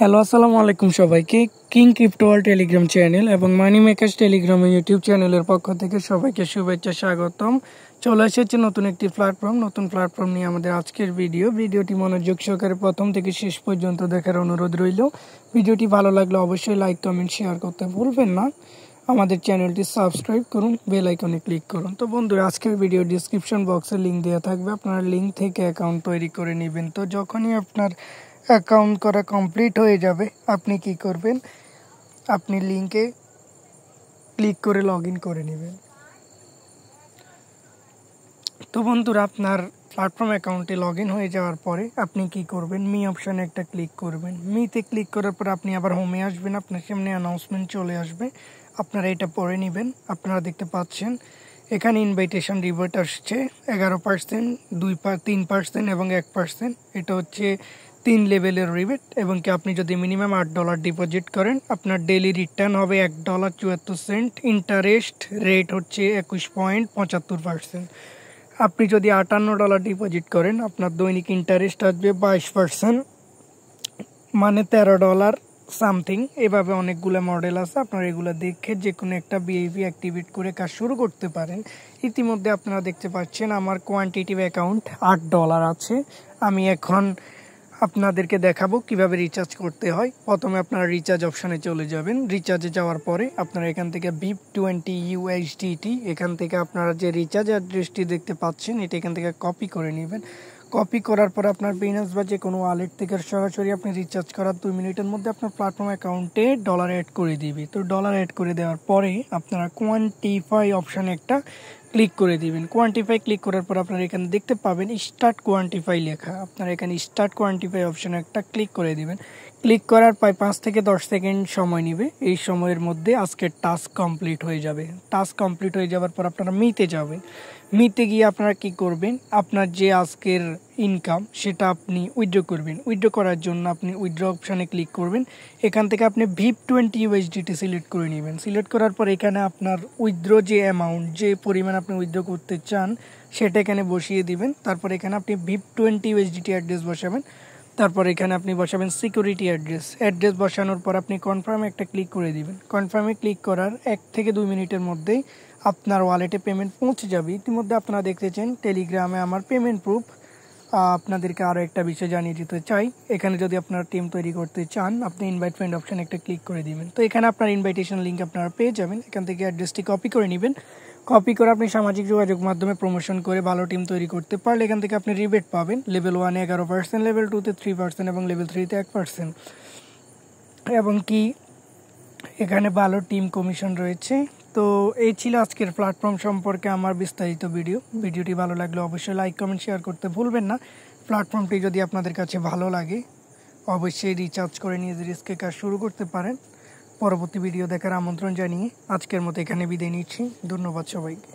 Hello আসসালামু আলাইকুম সবাইকে। King crypto world Telegram channel এবং মানি মেকার্স টেলিগ্রাম ইউটিউব চ্যানেলের পক্ষ থেকে সবাইকে শুভেচ্ছা স্বাগতম। চলে এসেছে নতুন একটি প্ল্যাটফর্ম নিয়ে আমাদের আজকের ভিডিওটি মনোযোগ সহকারে প্রথম থেকে শেষ পর্যন্ত দেখার অনুরোধ রইল। ভিডিওটি ভালো লাগলে অবশ্যই লাইক কমেন্ট শেয়ার করতে ভুলবেন না। আমাদের চ্যানেলটি সাবস্ক্রাইব করুন, বেল আইকনে ক্লিক করুন। তো বন্ধুরা, আজকের ভিডিও ডিসক্রিপশন বক্সে লিঙ্ক দেওয়া থাকবে, আপনারা লিঙ্ক থেকে অ্যাকাউন্ট তৈরি করে নেবেন। তো যখনই আপনার অ্যাকাউন্ট করা কমপ্লিট হয়ে যাবে আপনি কি করবেন, আপনি লিঙ্কে ক্লিক করে লগ ইন করে নেবেন। তো বন্ধুরা, আপনার প্ল্যাটফর্ম অ্যাকাউন্টে লগ ইন হয়ে যাওয়ার পরে আপনি কি করবেন, মি অপশানে একটা ক্লিক করবেন। মিতে ক্লিক করার পর আপনি আবার হোমে আসবেন, আপনার সামনে অ্যানাউন্সমেন্ট চলে আসবে, আপনারা এটা পড়ে নেবেন। আপনারা দেখতে পাচ্ছেন এখানে ইনভাইটেশন রিওয়ার্ড আসছে 11%, 3% এবং 1%। এটা হচ্ছে 3 লেভেলের রিবেট এবং কি আপনি যদি মিনিমাম $8 ডিপোজিট করেন আপনার ডেইলি রিটার্ন হবে $1.74। ইন্টারেস্ট রেট হচ্ছে 21.75%। আপনি যদি $58 ডিপোজিট করেন আপনার দৈনিক ইন্টারেস্ট আসবে 22%, মানে $13 সামথিং। এভাবে অনেকগুলো মডেল আছে, আপনারা এগুলো দেখে যে কোনো একটা বিএভি অ্যাক্টিভেট করে কাজ শুরু করতে পারেন। ইতিমধ্যে আপনারা দেখতে পাচ্ছেন আমার কোয়ান্টিটিভ অ্যাকাউন্ট $8 আছে। আমি এখন আপনাদেরকে দেখাবো কিভাবে রিচার্জ করতে হয়। প্রথমে আপনারা রিচার্জ অপশানে চলে যাবেন। রিচার্জে যাওয়ার পরে আপনারা এখান থেকে VIP20 USDT, এখান থেকে আপনারা যে রিচার্জ অ্যাড্রেসটি দেখতে পাচ্ছেন এটা এখান থেকে কপি করে নেবেন। কপি করার পর আপনার বিনান্স বা যে কোনো ওয়ালেট থেকে সরাসরি আপনি রিচার্জ করার 2 মিনিটের মধ্যে আপনার প্ল্যাটফর্ম অ্যাকাউন্টে ডলার অ্যাড করে দিবে। তো ডলার অ্যাড করে দেওয়ার পরে আপনারা কোয়ান্টিফাই অপশানে একটা ক্লিক করে দিবেন। কোয়ান্টিফাই ক্লিক করার পর আপনারা এখানে দেখতে পাবেন স্টার্ট কোয়ান্টিফাই লেখা, আপনারা এখানে স্টার্ট কোয়ান্টিফাই অপশানে একটা ক্লিক করে দিবেন। ক্লিক করার প্রায় 5 থেকে 10 সেকেন্ড সময় নেবে। এই সময়ের মধ্যে আজকের টাস্ক কমপ্লিট হয়ে যাবে। টাস্ক কমপ্লিট হয়ে যাওয়ার পর আপনারা মিতে যাবেন। মিতে গিয়ে আপনারা কি করবেন, আপনার যে আজকের ইনকাম সেটা আপনি উইথড্র করবেন। উইথড্র করার জন্য আপনি উইথড্র অপশানে ক্লিক করবেন। এখান থেকে আপনি VIP20 USDT সিলেক্ট করে নেবেন। সিলেক্ট করার পর এখানে আপনার উইথড্র যে অ্যামাউন্ট, যে পরিমাণ আপনি উইথড্র করতে চান সেটা এখানে বসিয়ে দিবেন। তারপর এখানে আপনি VIP20 USDT অ্যাড্রেস বসাবেন। তারপর এখানে আপনি বসাবেন সিকিউরিটি অ্যাড্রেস বসানোর পর আপনি কনফার্মে একটা ক্লিক করে দিবেন। কনফার্মে ক্লিক করার 1 থেকে 2 মিনিটের মধ্যেই আপনার ওয়ালেটে পেমেন্ট পৌঁছে যাবে। ইতিমধ্যে আপনারা দেখতেছেন টেলিগ্রামে আমার পেমেন্ট প্রুফ। আপনাদেরকে আরও একটা বিষয় জানিয়ে দিতে চাই, এখানে যদি আপনারা টিম তৈরি করতে চান আপনি ইনভাইট ফ্রেন্ড অপশানে একটা ক্লিক করে দিবেন। তো এখানে আপনার ইনভাইটেশন লিঙ্ক আপনারা পেয়ে যাবেন। এখান থেকে অ্যাড্রেসটি কপি করে নেবেন। কপি করে আপনি সামাজিক যোগাযোগ মাধ্যমে প্রমোশন করে ভালো টিম তৈরি করতে পারলে এখান থেকে আপনি রিবেট পাবেন। লেভেল 1-এ 11%, লেভেল 2-তে 3% এবং লেভেল 3-তে 1%। এবং কি এখানে ভালো টিম কমিশন রয়েছে। তো এই ছিল আজকের প্ল্যাটফর্ম সম্পর্কে আমার বিস্তারিত ভিডিওটি ভালো লাগলে অবশ্যই লাইক কমেন্ট শেয়ার করতে ভুলবেন না। প্ল্যাটফর্মটি যদি আপনাদের কাছে ভালো লাগে অবশ্যই রিচার্জ করে নিজের রিস্কে কাজ শুরু করতে পারেন। পরবর্তী ভিডিও দেখার আমন্ত্রণ জানিয়ে আজকের মতো এখানে বিদায় নিচ্ছি। ধন্যবাদ সবাইকে।